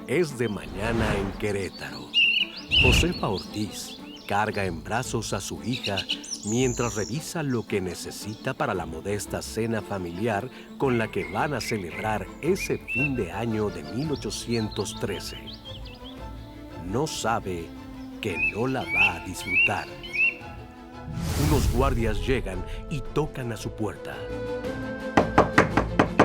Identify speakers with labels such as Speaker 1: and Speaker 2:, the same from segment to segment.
Speaker 1: Es de mañana en Querétaro. Josefa Ortiz carga en brazos a su hija mientras revisa lo que necesita para la modesta cena familiar con la que van a celebrar ese fin de año de 1813. No sabe que no la va a disfrutar. Unos guardias llegan y tocan a su puerta.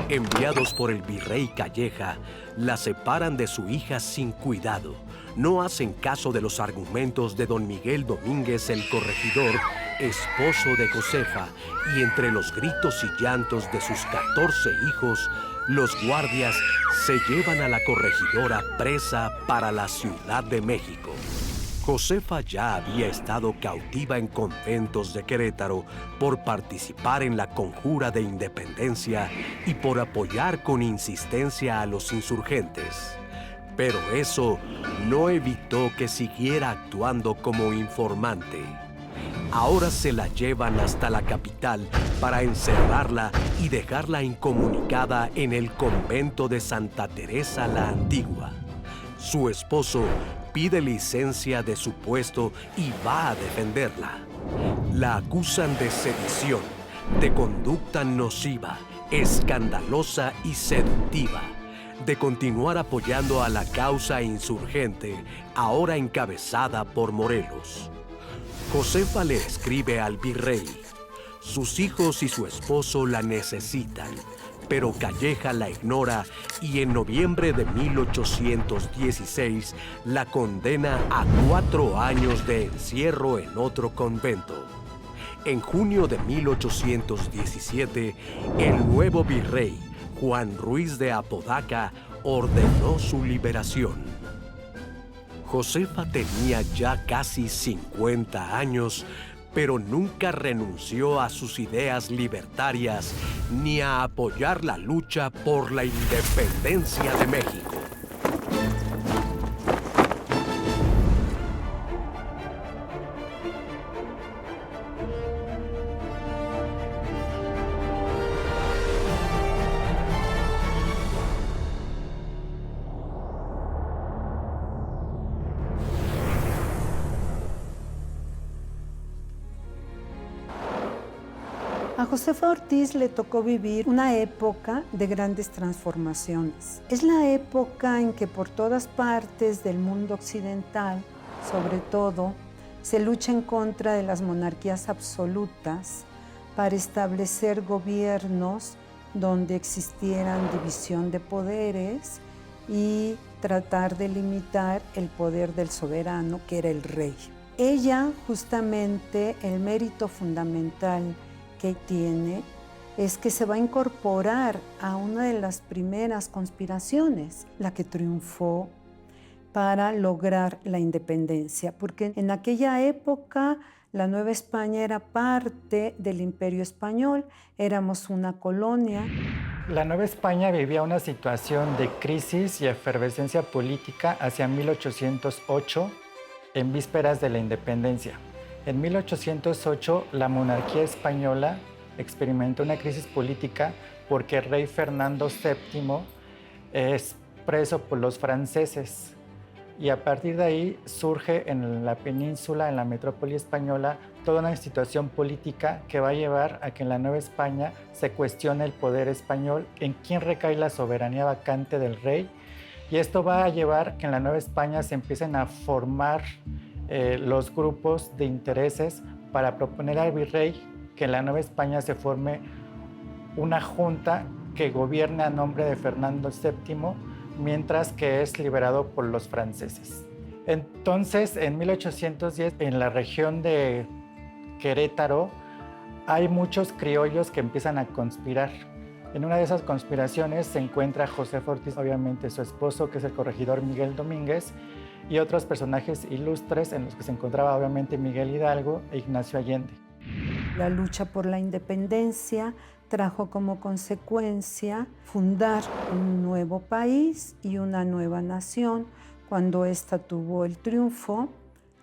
Speaker 1: Enviados por el virrey Calleja, la separan de su hija sin cuidado. No hacen caso de los argumentos de don Miguel Domínguez, el corregidor, esposo de Josefa, y entre los gritos y llantos de sus 14 hijos, los guardias se llevan a la corregidora presa para la Ciudad de México. Josefa ya había estado cautiva en conventos de Querétaro por participar en la conjura de independencia y por apoyar con insistencia a los insurgentes. Pero eso no evitó que siguiera actuando como informante. Ahora se la llevan hasta la capital para encerrarla y dejarla incomunicada en el convento de Santa Teresa la Antigua. Su esposo pide licencia de su puesto y va a defenderla. La acusan de sedición, de conducta nociva, escandalosa y seductiva, de continuar apoyando a la causa insurgente, ahora encabezada por Morelos. Josefa le escribe al virrey. Sus hijos y su esposo la necesitan, pero Calleja la ignora y en noviembre de 1816 la condena a 4 años de encierro en otro convento. En junio de 1817, el nuevo virrey, Juan Ruiz de Apodaca, ordenó su liberación. Josefa tenía ya casi 50 años, pero nunca renunció a sus ideas libertarias ni a apoyar la lucha por la independencia de México.
Speaker 2: A Josefa Ortiz le tocó vivir una época de grandes transformaciones. Es la época en que por todas partes del mundo occidental, sobre todo, se lucha en contra de las monarquías absolutas para establecer gobiernos donde existieran división de poderes y tratar de limitar el poder del soberano, que era el rey. Ella, justamente, el mérito fundamental que tiene es que se va a incorporar a una de las primeras conspiraciones, la que triunfó para lograr la independencia, porque en aquella época la Nueva España era parte del Imperio Español, éramos una colonia.
Speaker 3: La Nueva España vivía una situación de crisis y efervescencia política hacia 1808, en vísperas de la independencia. En 1808, la monarquía española experimentó una crisis política porque el rey Fernando VII es preso por los franceses. Y a partir de ahí surge en la península, en la metrópoli española, toda una situación política que va a llevar a que en la Nueva España se cuestione el poder español, en quién recae la soberanía vacante del rey. Y esto va a llevar que en la Nueva España se empiecen a formar los grupos de intereses para proponer al virrey que en la Nueva España se forme una junta que gobierne a nombre de Fernando VII, mientras que es liberado por los franceses. Entonces, en 1810, en la región de Querétaro, hay muchos criollos que empiezan a conspirar. En una de esas conspiraciones se encuentra Josefa Ortiz, obviamente su esposo, que es el corregidor Miguel Domínguez, y otros personajes ilustres en los que se encontraba obviamente Miguel Hidalgo e Ignacio Allende.
Speaker 2: La lucha por la independencia trajo como consecuencia fundar un nuevo país y una nueva nación cuando ésta tuvo el triunfo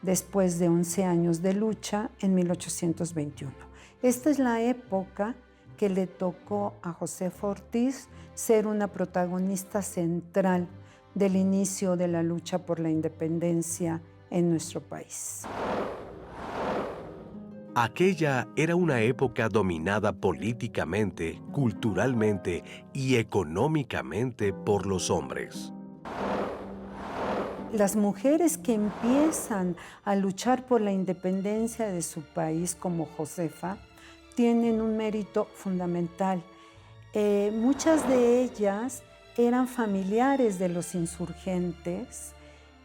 Speaker 2: después de 11 años de lucha en 1821. Esta es la época que le tocó a Josefa Ortiz ser una protagonista central del inicio de la lucha por la independencia en nuestro país.
Speaker 1: Aquella era una época dominada políticamente, culturalmente y económicamente por los hombres.
Speaker 2: Las mujeres que empiezan a luchar por la independencia de su país, como Josefa, tienen un mérito fundamental. Muchas de ellas eran familiares de los insurgentes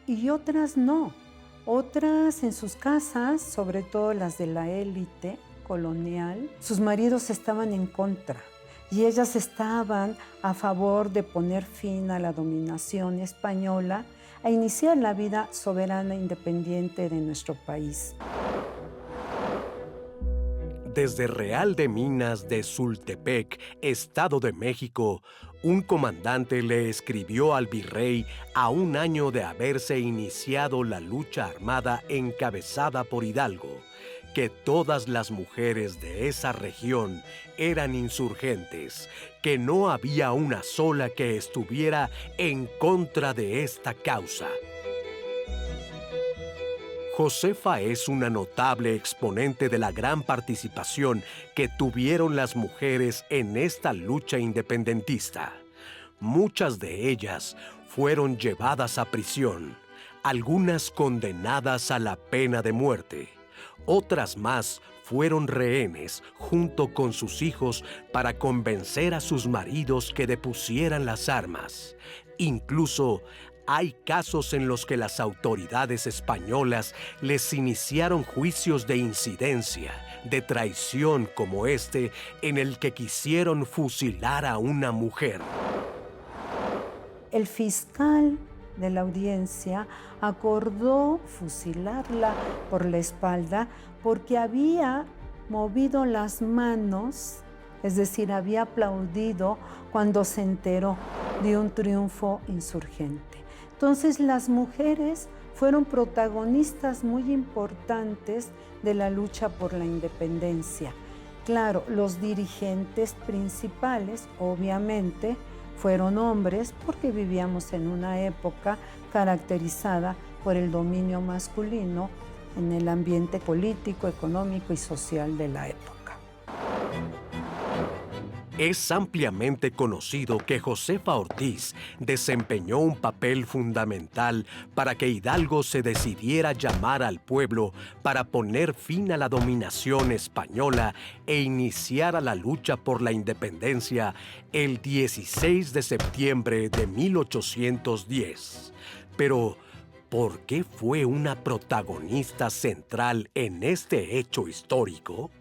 Speaker 2: y otras no. Otras en sus casas, sobre todo las de la élite colonial, sus maridos estaban en contra y ellas estaban a favor de poner fin a la dominación española e iniciar la vida soberana e independiente de nuestro país.
Speaker 1: Desde Real de Minas de Sultepec, Estado de México, un comandante le escribió al virrey a un año de haberse iniciado la lucha armada encabezada por Hidalgo, que todas las mujeres de esa región eran insurgentes, que no había una sola que estuviera en contra de esta causa. Josefa es una notable exponente de la gran participación que tuvieron las mujeres en esta lucha independentista. Muchas de ellas fueron llevadas a prisión, algunas condenadas a la pena de muerte. Otras más fueron rehenes junto con sus hijos para convencer a sus maridos que depusieran las armas. Incluso hay casos en los que las autoridades españolas les iniciaron juicios de incidencia, de traición como este, en el que quisieron fusilar a una mujer.
Speaker 2: El fiscal de la audiencia acordó fusilarla por la espalda porque había movido las manos, es decir, había aplaudido cuando se enteró de un triunfo insurgente. Entonces las mujeres fueron protagonistas muy importantes de la lucha por la independencia. Claro, los dirigentes principales, obviamente, fueron hombres porque vivíamos en una época caracterizada por el dominio masculino en el ambiente político, económico y social de la época.
Speaker 1: Es ampliamente conocido que Josefa Ortiz desempeñó un papel fundamental para que Hidalgo se decidiera llamar al pueblo para poner fin a la dominación española e iniciara la lucha por la independencia el 16 de septiembre de 1810. Pero, ¿por qué fue una protagonista central en este hecho histórico?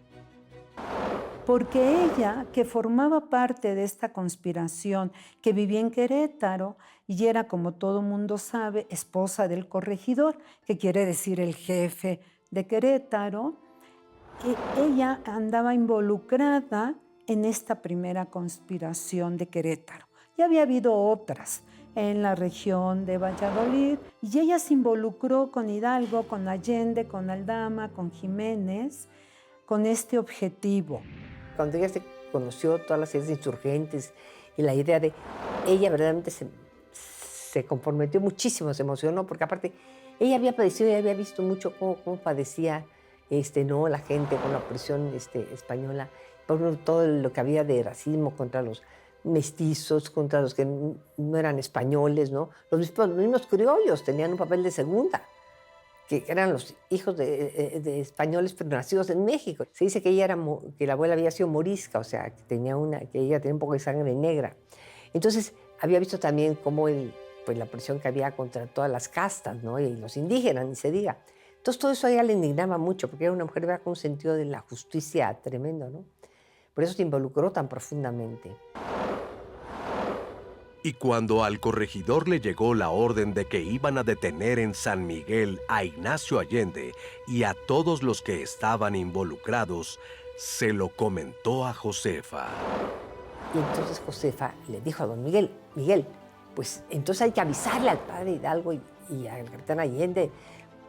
Speaker 2: Porque ella, que formaba parte de esta conspiración, que vivía en Querétaro y era, como todo mundo sabe, esposa del corregidor, que quiere decir el jefe de Querétaro, ella andaba involucrada en esta primera conspiración de Querétaro. Ya había habido otras en la región de Valladolid y ella se involucró con Hidalgo, con Allende, con Aldama, con Jiménez, con este objetivo.
Speaker 4: Cuando ella se conoció todas las ideas insurgentes y la idea de ella verdaderamente se comprometió muchísimo, se emocionó, porque aparte ella había padecido y había visto mucho cómo padecía la gente con la opresión española, por todo lo que había de racismo contra los mestizos, contra los que no eran españoles, ¿no? Los mismos criollos tenían un papel de segunda, que eran los hijos de españoles pero nacidos en México. Se dice que que la abuela había sido morisca, o sea, que ella tenía un poco de sangre negra. Entonces, había visto también cómo la presión que había contra todas las castas, ¿no? Y los indígenas, ni se diga. Entonces, todo eso a ella le indignaba mucho, porque era una mujer con un sentido de la justicia tremendo, ¿no? Por eso se involucró tan profundamente.
Speaker 1: Y cuando al corregidor le llegó la orden de que iban a detener en San Miguel a Ignacio Allende y a todos los que estaban involucrados, se lo comentó a Josefa.
Speaker 4: Y entonces Josefa le dijo a don Miguel, pues entonces hay que avisarle al padre Hidalgo y al capitán Allende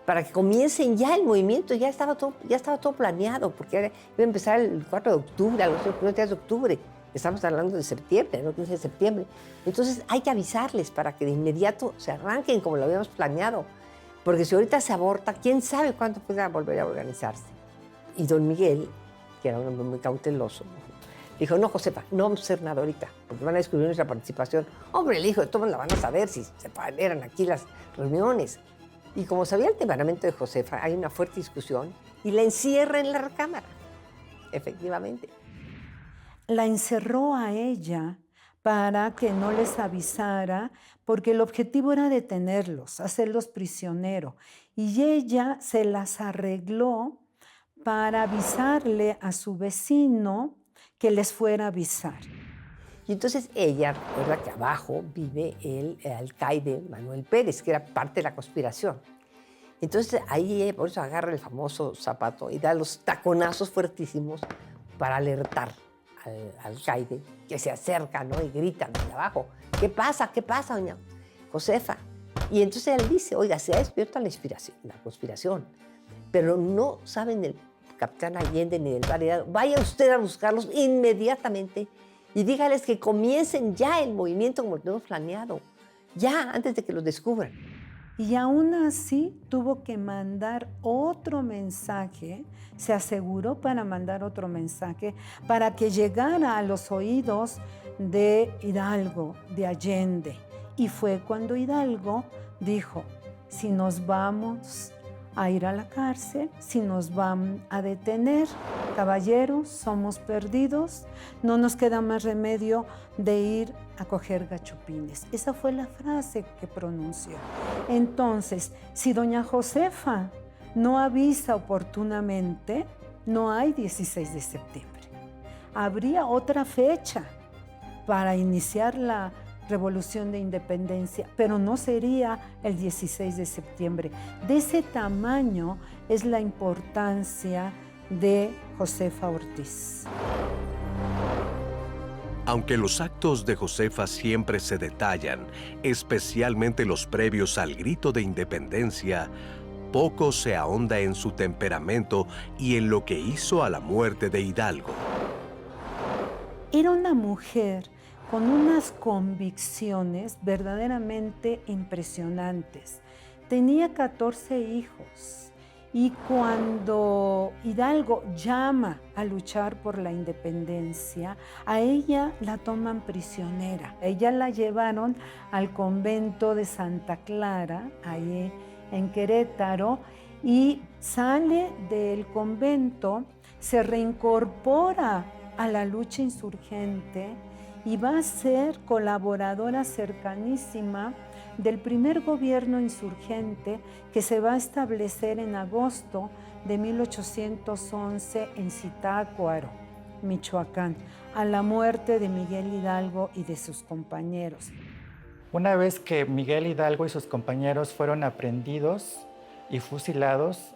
Speaker 4: para que comiencen ya el movimiento. Ya estaba todo planeado, porque iba a empezar el 4 de octubre, a los primeros días de octubre. Estamos hablando de septiembre, ¿no? 15 de septiembre. Entonces hay que avisarles para que de inmediato se arranquen como lo habíamos planeado. Porque si ahorita se aborta, quién sabe cuándo pueda volver a organizarse. Y don Miguel, que era un hombre muy cauteloso, dijo, no, Josefa, no vamos a hacer nada ahorita, porque van a descubrir nuestra participación. Hombre, el hijo de todos la van a saber si eran aquí las reuniones. Y como sabía el temperamento de Josefa, hay una fuerte discusión y la encierra en la recámara, efectivamente.
Speaker 2: La encerró a ella para que no les avisara, porque el objetivo era detenerlos, hacerlos prisioneros. Y ella se las arregló para avisarle a su vecino que les fuera a avisar.
Speaker 4: Y entonces ella recuerda que abajo vive el alcaide Manuel Pérez, que era parte de la conspiración. Entonces ahí ella por eso agarra el famoso zapato y da los taconazos fuertísimos para alertar al alcaide, que se acerca, ¿no? Y gritan de abajo, ¿qué pasa? ¿Qué pasa, doña Josefa? Y entonces él dice, oiga, se ha despierto la conspiración, pero no saben del capitán Allende ni del variedad. Vaya usted a buscarlos inmediatamente y dígales que comiencen ya el movimiento como lo tenemos planeado, ya antes de que los descubran.
Speaker 2: Y aún así tuvo que mandar otro mensaje, se aseguró para mandar otro mensaje para que llegara a los oídos de Hidalgo, de Allende. Y fue cuando Hidalgo dijo, si nos vamos a ir a la cárcel, si nos van a detener, caballeros, somos perdidos, no nos queda más remedio de ir a coger gachupines. Esa fue la frase que pronunció. Entonces, si doña Josefa no avisa oportunamente, no hay 16 de septiembre. Habría otra fecha para iniciar la Revolución de Independencia, pero no sería el 16 de septiembre. De ese tamaño es la importancia de Josefa Ortiz.
Speaker 1: Aunque los actos de Josefa siempre se detallan, especialmente los previos al grito de independencia, poco se ahonda en su temperamento y en lo que hizo a la muerte de Hidalgo.
Speaker 2: Era una mujer con unas convicciones verdaderamente impresionantes. Tenía 14 hijos y cuando Hidalgo llama a luchar por la independencia, a ella la toman prisionera. Ella la llevaron al convento de Santa Clara, ahí en Querétaro, y sale del convento, se reincorpora a la lucha insurgente y va a ser colaboradora cercanísima del primer gobierno insurgente que se va a establecer en agosto de 1811 en Zitácuaro, Michoacán, a la muerte de Miguel Hidalgo y de sus compañeros.
Speaker 3: Una vez que Miguel Hidalgo y sus compañeros fueron aprehendidos y fusilados,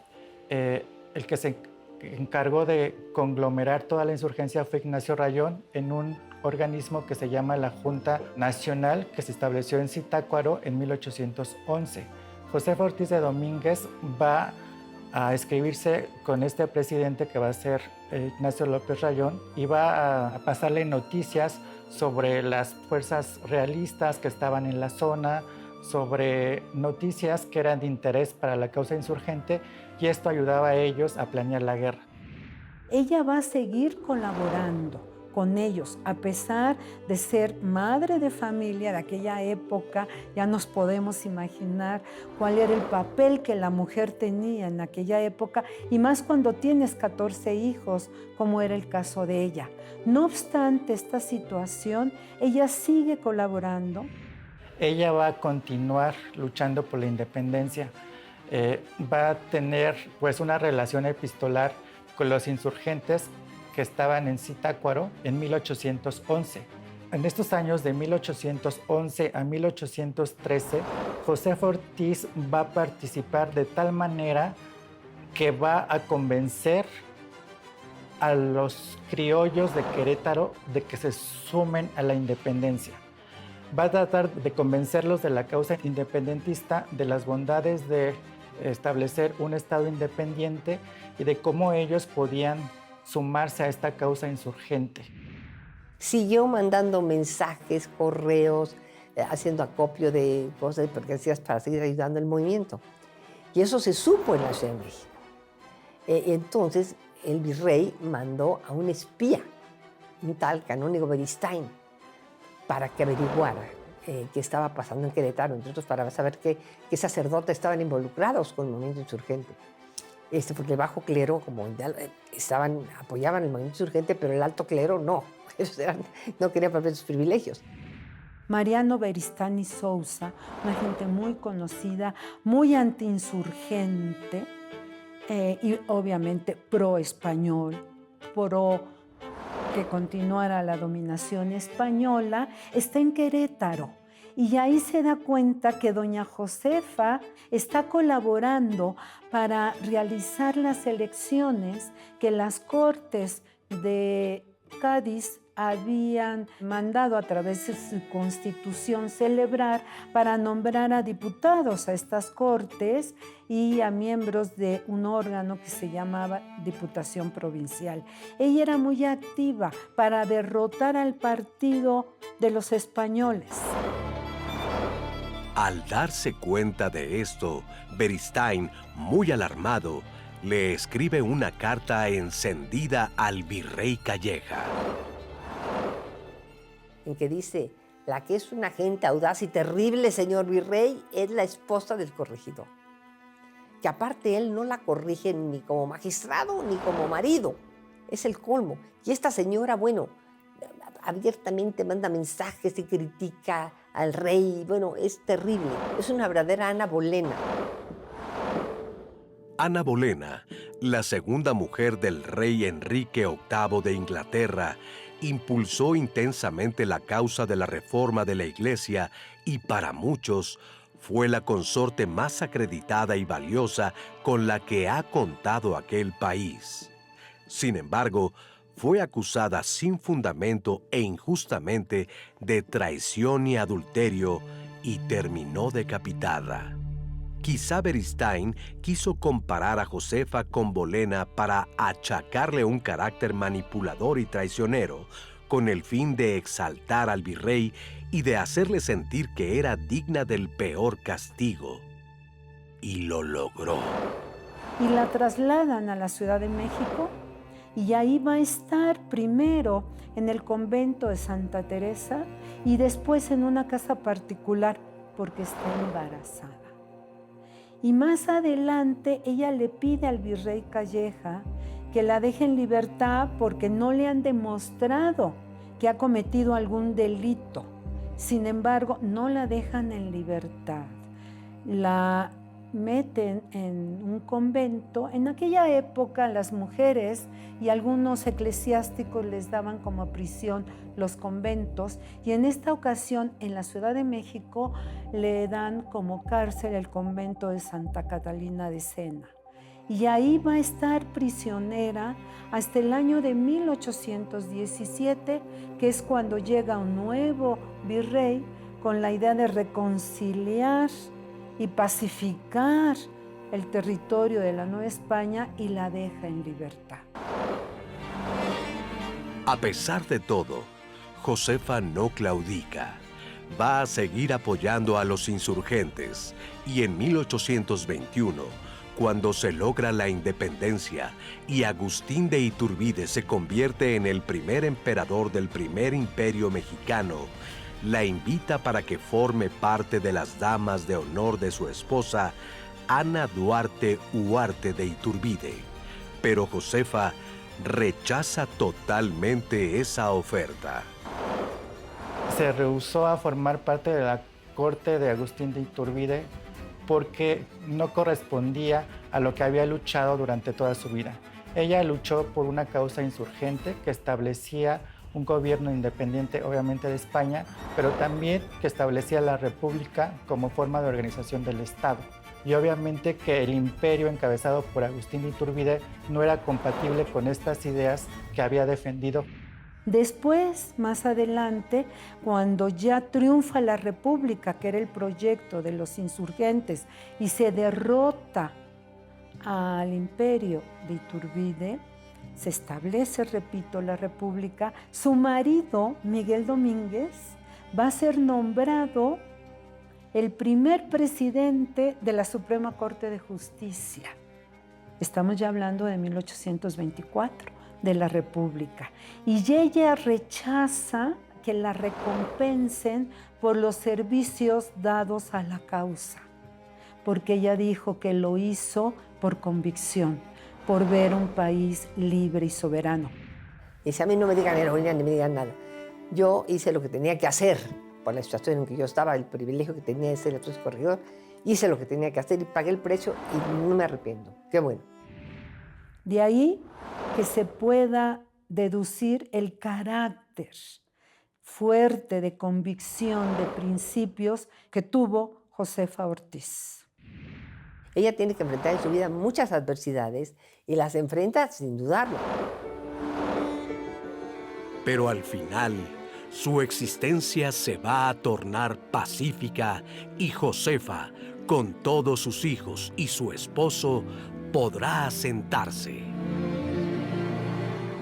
Speaker 3: el que se encargó de conglomerar toda la insurgencia fue Ignacio Rayón en un organismo que se llama la Junta Nacional, que se estableció en Zitácuaro en 1811. Josefa Ortiz de Domínguez va a escribirse con este presidente que va a ser Ignacio López Rayón y va a pasarle noticias sobre las fuerzas realistas que estaban en la zona, sobre noticias que eran de interés para la causa insurgente, y esto ayudaba a ellos a planear la guerra.
Speaker 2: Ella va a seguir colaborando con ellos, a pesar de ser madre de familia de aquella época. Ya nos podemos imaginar cuál era el papel que la mujer tenía en aquella época, y más cuando tienes 14 hijos, como era el caso de ella. No obstante esta situación, ella sigue colaborando.
Speaker 3: Ella va a continuar luchando por la independencia. Va a tener pues una relación epistolar con los insurgentes que estaban en Zitácuaro en 1811. En estos años de 1811 a 1813, Josefa Ortiz va a participar de tal manera que va a convencer a los criollos de Querétaro de que se sumen a la independencia. Va a tratar de convencerlos de la causa independentista, de las bondades de establecer un estado independiente y de cómo ellos podían sumarse a esta causa insurgente.
Speaker 4: Siguió mandando mensajes, correos, haciendo acopio de cosas y pertenencias para seguir ayudando al movimiento. Y eso se supo en la Ciudad de México. Entonces, el virrey mandó a un espía, un tal canónigo Beristain, para que averiguara qué estaba pasando en Querétaro, entre otros para saber qué sacerdotes estaban involucrados con el movimiento insurgente. Porque el bajo clero, como apoyaban el movimiento insurgente, pero el alto clero no. No querían perder sus privilegios.
Speaker 2: Mariano Beristain y Sousa, una gente muy conocida, muy antiinsurgente y obviamente pro-español, pro que continuara la dominación española, está en Querétaro. Y ahí se da cuenta que doña Josefa está colaborando para realizar las elecciones que las Cortes de Cádiz habían mandado a través de su constitución celebrar para nombrar a diputados a estas cortes y a miembros de un órgano que se llamaba Diputación Provincial. Ella era muy activa para derrotar al partido de los españoles.
Speaker 1: Al darse cuenta de esto, Beristain, muy alarmado, le escribe una carta encendida al virrey Calleja.
Speaker 4: En que dice, la que es una gente audaz y terrible, señor virrey, es la esposa del corregidor. Que aparte él no la corrige ni como magistrado ni como marido. Es el colmo. Y esta señora, bueno, abiertamente manda mensajes y critica al rey. Bueno, es terrible. Es una verdadera Ana Bolena.
Speaker 1: Ana Bolena, la segunda mujer del rey Enrique VIII de Inglaterra, impulsó intensamente la causa de la reforma de la Iglesia y para muchos fue la consorte más acreditada y valiosa con la que ha contado aquel país. Sin embargo, fue acusada sin fundamento e injustamente de traición y adulterio y terminó decapitada. Quizá Beristain quiso comparar a Josefa con Bolena para achacarle un carácter manipulador y traicionero, con el fin de exaltar al virrey y de hacerle sentir que era digna del peor castigo. Y lo logró.
Speaker 2: Y la trasladan a la Ciudad de México y ahí va a estar primero en el convento de Santa Teresa y después en una casa particular porque está embarazada. Y más adelante ella le pide al virrey Calleja que la deje en libertad porque no le han demostrado que ha cometido algún delito. Sin embargo, no la dejan en libertad. La meten en un convento. En aquella época las mujeres y algunos eclesiásticos les daban como prisión los conventos y en esta ocasión en la Ciudad de México le dan como cárcel el convento de Santa Catalina de Sena. Y ahí va a estar prisionera hasta el año de 1817, que es cuando llega un nuevo virrey con la idea de reconciliar y pacificar el territorio de la Nueva España y la deja en libertad.
Speaker 1: A pesar de todo, Josefa no claudica. Va a seguir apoyando a los insurgentes y en 1821, cuando se logra la independencia y Agustín de Iturbide se convierte en el primer emperador del primer imperio mexicano, la invita para que forme parte de las damas de honor de su esposa, Ana Duarte Huarte de Iturbide. Pero Josefa rechaza totalmente esa oferta.
Speaker 3: Se rehusó a formar parte de la corte de Agustín de Iturbide porque no correspondía a lo que había luchado durante toda su vida. Ella luchó por una causa insurgente que establecía un gobierno independiente, obviamente de España, pero también que establecía la república como forma de organización del Estado. Y obviamente que el imperio encabezado por Agustín de Iturbide no era compatible con estas ideas que había defendido.
Speaker 2: Después, más adelante, cuando ya triunfa la República, que era el proyecto de los insurgentes, y se derrota al imperio de Iturbide, se establece, repito, la República, su marido, Miguel Domínguez, va a ser nombrado el primer presidente de la Suprema Corte de Justicia. Estamos ya hablando de 1824, de la República. Y ella rechaza que la recompensen por los servicios dados a la causa, porque ella dijo que lo hizo por convicción, por ver un país libre y soberano.
Speaker 4: Y si a mí no me digan heroína ni me digan nada, yo hice lo que tenía que hacer por la situación en que yo estaba, el privilegio que tenía de ser el corregidor, hice lo que tenía que hacer y pagué el precio y no me arrepiento. Qué bueno.
Speaker 2: De ahí que se pueda deducir el carácter fuerte de convicción, de principios que tuvo Josefa Ortiz.
Speaker 4: Ella tiene que enfrentar en su vida muchas adversidades y las enfrenta sin dudarlo.
Speaker 1: Pero al final, su existencia se va a tornar pacífica y Josefa, con todos sus hijos y su esposo, podrá asentarse.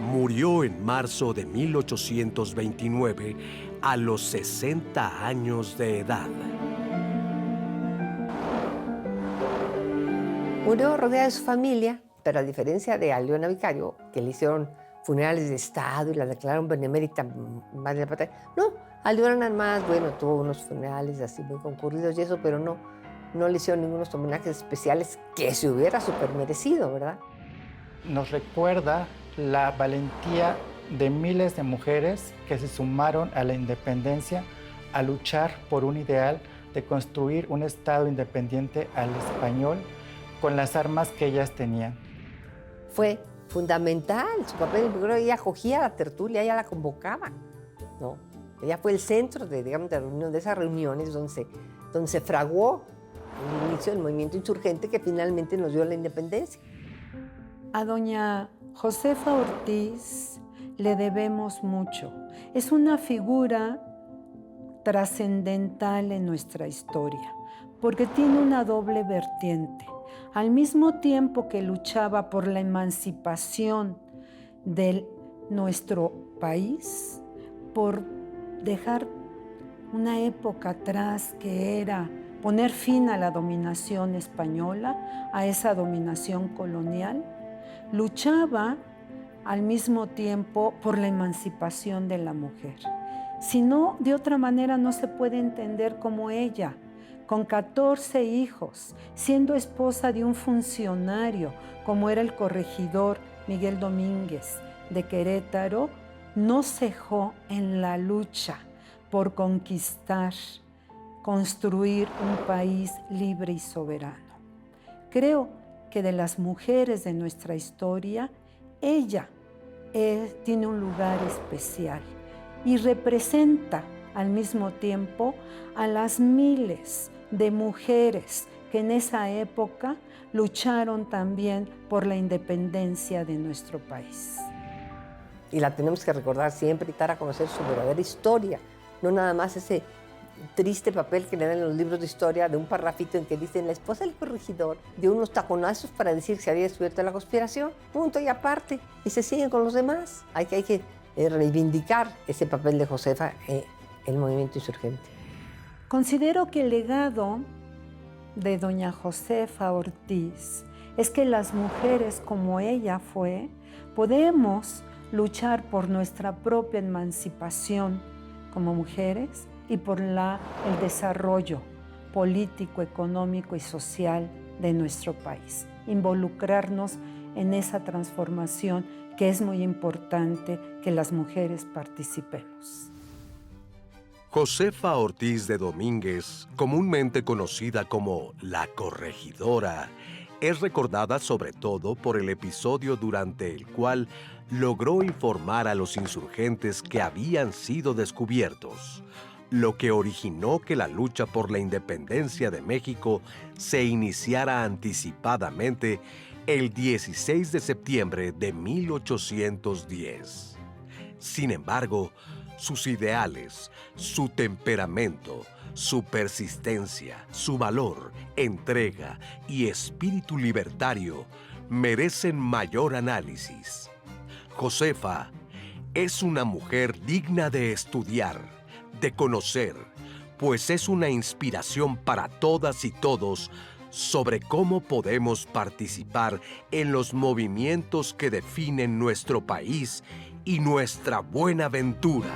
Speaker 1: Murió en marzo de 1829 a los 60 años de edad.
Speaker 4: Murió rodeada de su familia, pero a diferencia de Aldeona Vicario, que le hicieron funerales de Estado y la declararon benemérita madre de la patria, no, Aldeona nada más, bueno, tuvo unos funerales así muy concurridos y eso, pero no le hicieron ningunos homenajes especiales que se hubiera súper merecido, ¿verdad?
Speaker 3: Nos recuerda la valentía de miles de mujeres que se sumaron a la independencia a luchar por un ideal de construir un Estado independiente al español con las armas que ellas tenían.
Speaker 4: Fue fundamental su papel. Ella acogía la tertulia, ella la convocaba, ¿no? Ella fue el centro de esas reuniones donde se fraguó el inicio del movimiento insurgente que finalmente nos dio la independencia.
Speaker 2: A doña Josefa Ortiz le debemos mucho. Es una figura trascendental en nuestra historia, porque tiene una doble vertiente. Al mismo tiempo que luchaba por la emancipación de nuestro país, por dejar una época atrás que era poner fin a la dominación española, a esa dominación colonial, luchaba al mismo tiempo por la emancipación de la mujer. Si no, de otra manera no se puede entender cómo ella, con 14 hijos, siendo esposa de un funcionario como era el corregidor Miguel Domínguez de Querétaro, no cejó en la lucha por conquistar, construir un país libre y soberano. Creo que de las mujeres de nuestra historia, ella tiene un lugar especial y representa al mismo tiempo a las miles de mujeres que en esa época lucharon también por la independencia de nuestro país.
Speaker 4: Y la tenemos que recordar siempre y dar a conocer su verdadera historia, no nada más ese triste papel que le dan en los libros de historia de un parrafito en que dicen la esposa del corregidor dio unos taconazos para decir que se había descubierto la conspiración, punto y aparte, y se siguen con los demás. Hay que reivindicar ese papel de Josefa en el movimiento insurgente.
Speaker 2: Considero que el legado de doña Josefa Ortiz es que las mujeres como ella fue, podemos luchar por nuestra propia emancipación como mujeres y por el desarrollo político, económico y social de nuestro país. Involucrarnos en esa transformación que es muy importante que las mujeres participemos.
Speaker 1: Josefa Ortiz de Domínguez, comúnmente conocida como la Corregidora, es recordada sobre todo por el episodio durante el cual logró informar a los insurgentes que habían sido descubiertos, lo que originó que la lucha por la independencia de México se iniciara anticipadamente el 16 de septiembre de 1810. Sin embargo, sus ideales, su temperamento, su persistencia, su valor, entrega y espíritu libertario merecen mayor análisis. Josefa es una mujer digna de estudiar, de conocer, pues es una inspiración para todas y todos sobre cómo podemos participar en los movimientos que definen nuestro país y nuestra buena ventura.